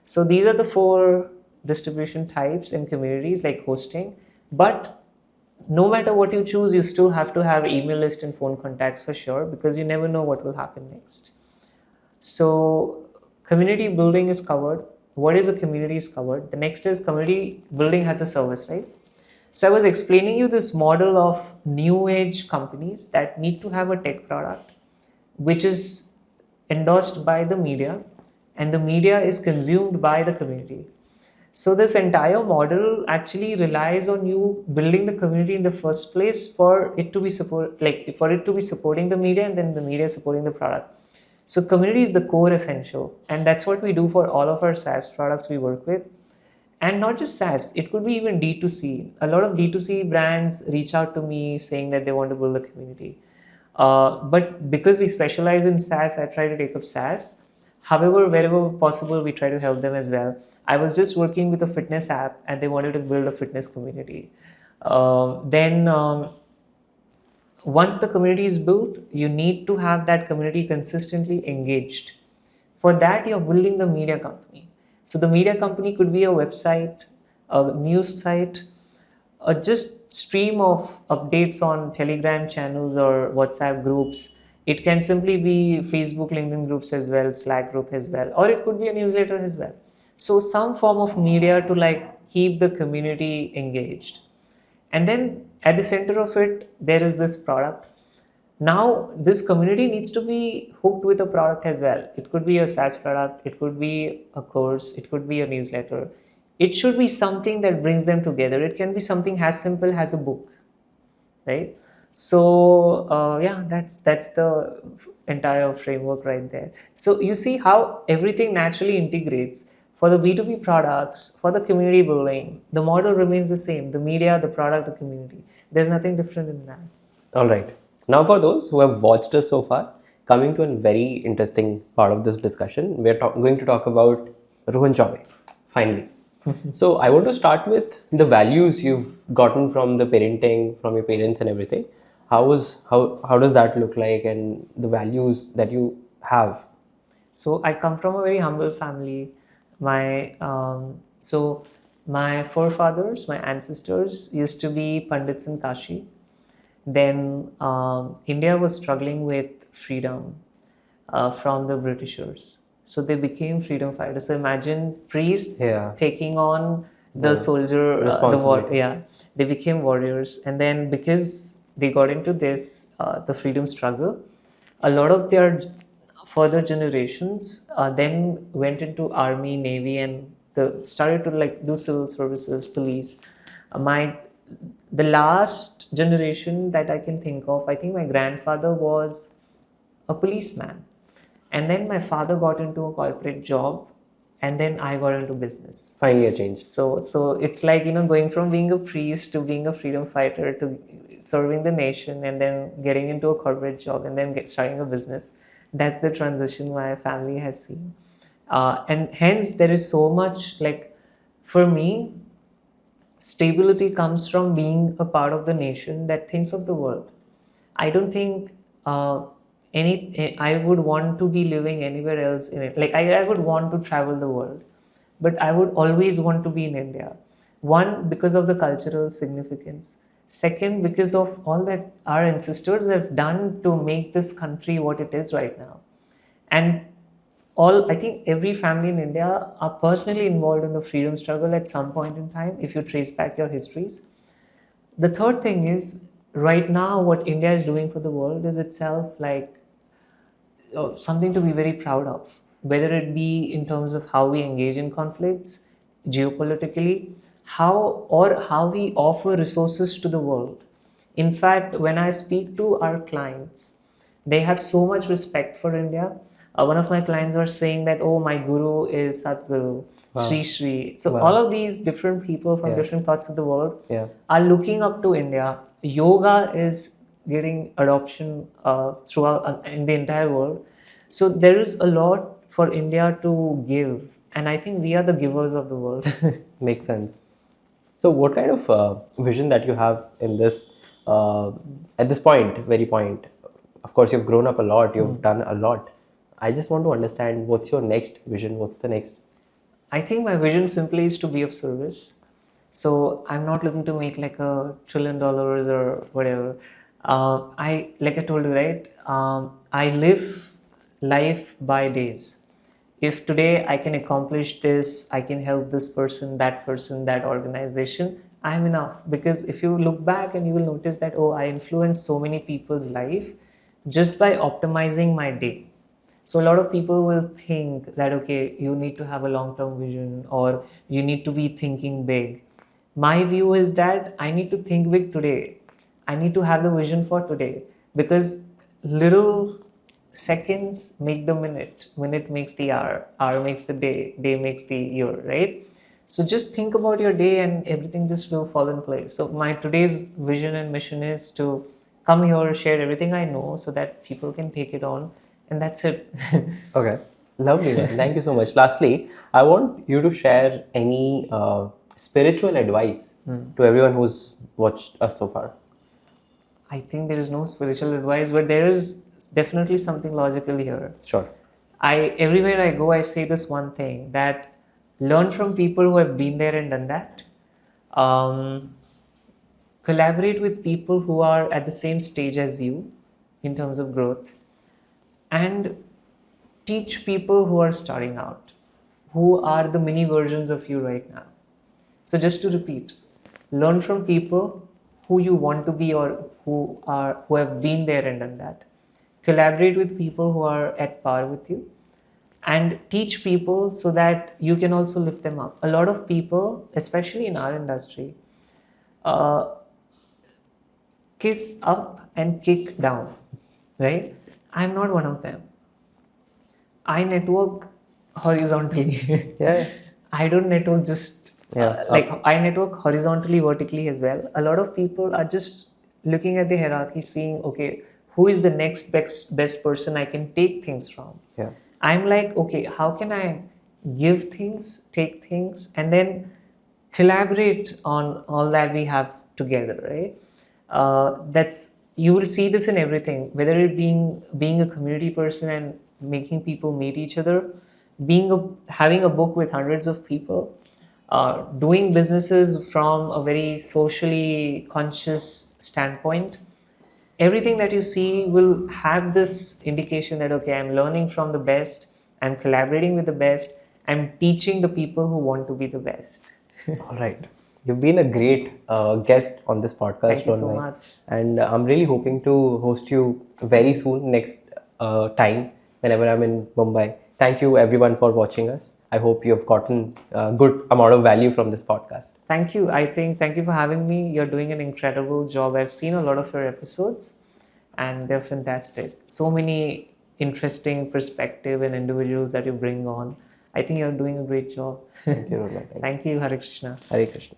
So these are the four distribution types in communities like hosting. But no matter what you choose, you still have to have email list and phone contacts for sure, because you never know what will happen next. So community building is covered. What is a community is covered. The next is community building as a service, right? So I was explaining you this model of new age companies that need to have a tech product which is endorsed by the media, and the media is consumed by the community. So this entire model actually relies on you building the community in the first place for it to be supporting the media, and then the media supporting the product. So community is the core essential, and that's what we do for all of our SaaS products we work with. And not just SaaS, it could be even D2C. A lot of D2C brands reach out to me saying that they want to build a community. But because we specialize in SaaS, I try to take up SaaS. However, wherever possible, we try to help them as well. I was just working with a fitness app and they wanted to build a fitness community. Then once the community is built, you need to have that community consistently engaged. For that, you're building the media company. So the media company could be a website, a news site, or just stream of updates on Telegram channels or WhatsApp groups. It can simply be Facebook, LinkedIn groups as well, Slack group as well, or it could be a newsletter as well. So some form of media to like keep the community engaged. And then at the center of it, there is this product. Now, this community needs to be hooked with a product as well. It could be a SaaS product, it could be a course, it could be a newsletter. It should be something that brings them together. It can be something as simple as a book, right? So yeah, that's the entire framework right there. So you see how everything naturally integrates. For the B2B products, for the community building, the model remains the same: the media, the product, the community. There's nothing different in that. All right. Now, for those who have watched us so far, coming to a very interesting part of this discussion, we're going to talk about Rohan Chaubey, finally. So, I want to start with the values you've gotten from the parenting, from your parents and everything. How does that look like, and the values that you have? So I come from a very humble family. So my forefathers, my ancestors used to be Pandits in Kashi. Then India was struggling with freedom from the Britishers. So they became freedom fighters. So imagine priests taking on the soldier, the war. Yeah, they became warriors. And then because they got into this, the freedom struggle, a lot of their further generations then went into army, navy, and started to like do civil services, police. The last generation that I can think of, I think my grandfather was a policeman, and then my father got into a corporate job, and then I got into business. Finally a change. So it's like, going from being a priest to being a freedom fighter to serving the nation, and then getting into a corporate job, and then starting a business. That's the transition my family has seen, and hence there is so much, like, for me, stability comes from being a part of the nation that thinks of the world. I don't think I would want to be living anywhere else in it. Like I would want to travel the world, but I would always want to be in India. One, because of the cultural significance. Second, because of all that our ancestors have done to make this country what it is right now. And I think every family in India are personally involved in the freedom struggle at some point in time, if you trace back your histories. The third thing is, right now, what India is doing for the world is itself like something to be very proud of, whether it be in terms of how we engage in conflicts geopolitically, how we offer resources to the world. In fact, when I speak to our clients, they have so much respect for India. One of my clients was saying that, oh, my guru is Satguru, Wow. Sri Sri. So Wow. all of these different people from Yeah. different parts of the world Yeah. are looking up to India. Yoga is getting adoption throughout in the entire world. So there is a lot for India to give, and I think we are the givers of the world. Makes sense. So, what kind of vision that you have in this at this point, very point? Of course, you've grown up a lot. You've done a lot. I just want to understand what's your next vision. What's the next? I think my vision simply is to be of service. So I'm not looking to make like $1 trillion or whatever. Like I told you, right? I live life by days. If today I can accomplish this, I can help this person, that organization, I'm enough. Because if you look back and you will notice that, oh, I influenced so many people's life just by optimizing my day. So a lot of people will think that, okay, you need to have a long-term vision or you need to be thinking big. My view is that I need to think big today. I need to have the vision for today, because little seconds make the minute makes the hour makes the day makes the year, right? So just think about your day and everything just will fall in place. So my today's vision and mission is to come here, share everything I know so that people can take it on, and that's it. Okay, lovely, man. Thank you so much. Lastly, I want you to share any spiritual advice to everyone who's watched us so far. I think there is no spiritual advice, but there is definitely something logical here. Sure. Everywhere I go, I say this one thing, that learn from people who have been there and done that. Collaborate with people who are at the same stage as you in terms of growth, and teach people who are starting out, who are the mini versions of you right now. So just to repeat, learn from people who you want to be or who have been there and done that. Collaborate with people who are at par with you, and teach people so that you can also lift them up. A lot of people, especially in our industry, uh, kiss up and kick down, right? I'm not one of them. I network horizontally. Yeah. I don't network just Yeah. I network horizontally, vertically as well. A lot of people are just looking at the hierarchy, seeing, okay, who is the next best person I can take things from. Yeah. I'm like, okay, how can I give things, take things, and then collaborate on all that we have together, right? That's You will see this in everything, whether it being a community person and making people meet each other, having a book with hundreds of people, doing businesses from a very socially conscious standpoint. Everything that you see will have this indication that, okay, I'm learning from the best, I'm collaborating with the best, I'm teaching the people who want to be the best. All right. You've been a great guest on this podcast. Thank you so Ronmai. much. And I'm really hoping to host you very soon, next time, whenever I'm in Mumbai. Thank you, everyone, for watching us. I hope you've gotten a good amount of value from this podcast. Thank you. Thank you for having me. You're doing an incredible job. I've seen a lot of your episodes and they're fantastic. So many interesting perspective and individuals that you bring on. I think you're doing a great job. Thank you, Ronmai. Thank you, Hare Krishna. Hare Krishna.